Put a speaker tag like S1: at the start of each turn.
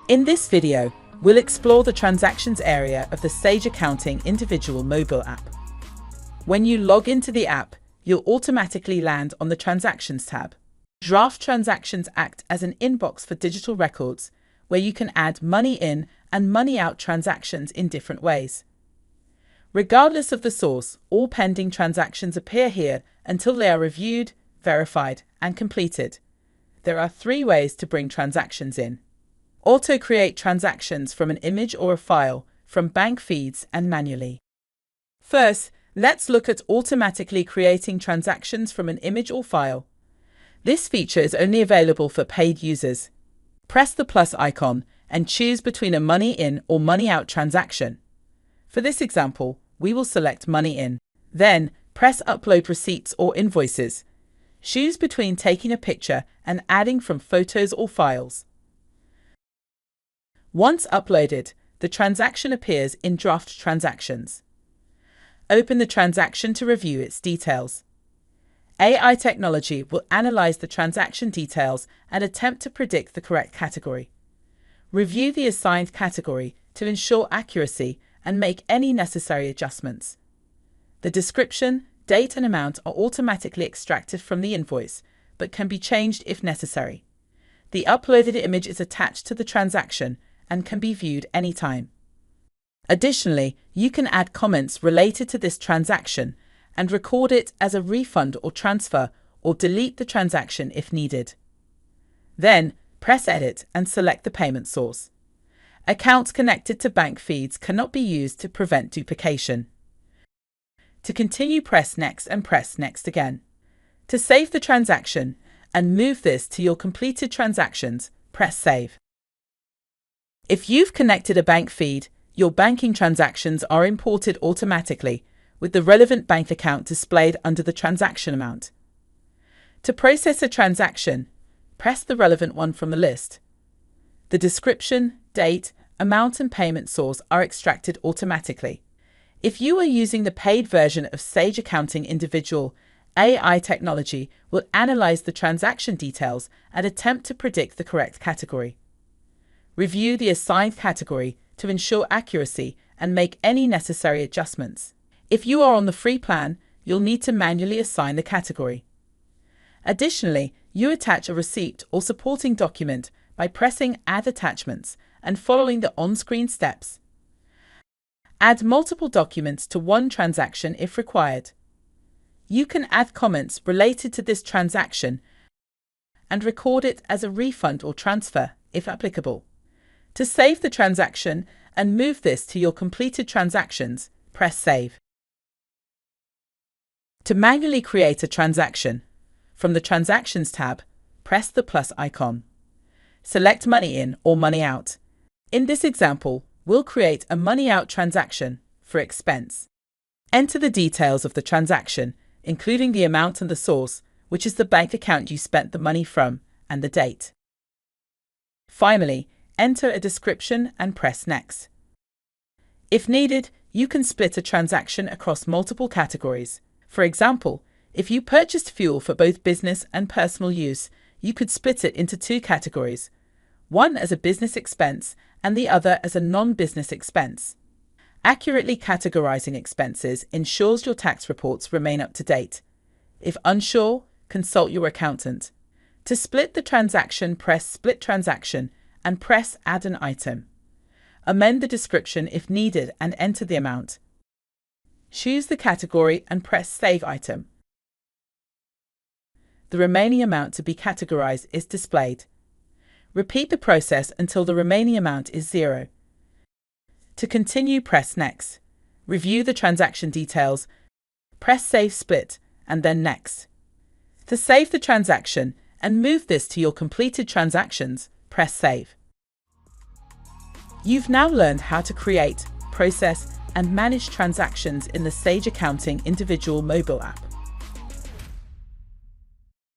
S1: In this video, we'll explore the transactions area of the Sage Accounting individual mobile app. When you log into the app, you'll automatically land on the Transactions tab. Draft transactions act as an inbox for digital records, where you can add money in and money out transactions in different ways. Regardless of the source, all pending transactions appear here until they are reviewed, verified, and completed. There are 3 ways to bring transactions in. Auto-create transactions from an image or a file, from bank feeds, and manually. First, let's look at automatically creating transactions from an image or file. This feature is only available for paid users. Press the plus icon and choose between a money in or money out transaction. For this example, we will select money in. Then, press upload receipts or invoices. Choose between taking a picture and adding from photos or files. Once uploaded, the transaction appears in Draft Transactions. Open the transaction to review its details. AI technology will analyze the transaction details and attempt to predict the correct category. Review the assigned category to ensure accuracy and make any necessary adjustments. The description, date, and amount are automatically extracted from the invoice, but can be changed if necessary. The uploaded image is attached to the transaction and can be viewed anytime. Additionally, you can add comments related to this transaction and record it as a refund or transfer, or delete the transaction if needed. Then, press Edit and select the payment source. Accounts connected to bank feeds cannot be used to prevent duplication. To continue, press Next and press Next again. To save the transaction and move this to your completed transactions, press Save. If you've connected a bank feed, your banking transactions are imported automatically, with the relevant bank account displayed under the transaction amount. To process a transaction, press the relevant one from the list. The description, date, amount, and payment source are extracted automatically. If you are using the paid version of Sage Accounting Individual, AI technology will analyze the transaction details and attempt to predict the correct category. Review the assigned category to ensure accuracy and make any necessary adjustments. If you are on the free plan, you'll need to manually assign the category. Additionally, you attach a receipt or supporting document by pressing Add Attachments and following the on-screen steps. Add multiple documents to one transaction if required. You can add comments related to this transaction and record it as a refund or transfer if applicable. To save the transaction and move this to your completed transactions, press Save. To manually create a transaction, from the Transactions tab, press the plus icon. Select Money In or Money Out. In this example, we'll create a money out transaction for expense. Enter the details of the transaction, including the amount and the source, which is the bank account you spent the money from, and the date. Finally, enter a description and press Next. If needed, you can split a transaction across multiple categories. For example, if you purchased fuel for both business and personal use, you could split it into 2 categories, one as a business expense and the other as a non-business expense. Accurately categorizing expenses ensures your tax reports remain up to date. If unsure, consult your accountant. To split the transaction, press Split Transaction and press Add an Item. Amend the description if needed and enter the amount. Choose the category and press Save Item. The remaining amount to be categorized is displayed. Repeat the process until the remaining amount is 0. To continue, press Next. Review the transaction details, press Save Split, and then Next. To save the transaction and move this to your completed transactions, press Save. You've now learned how to create, process, and manage transactions in the Sage Accounting individual mobile app.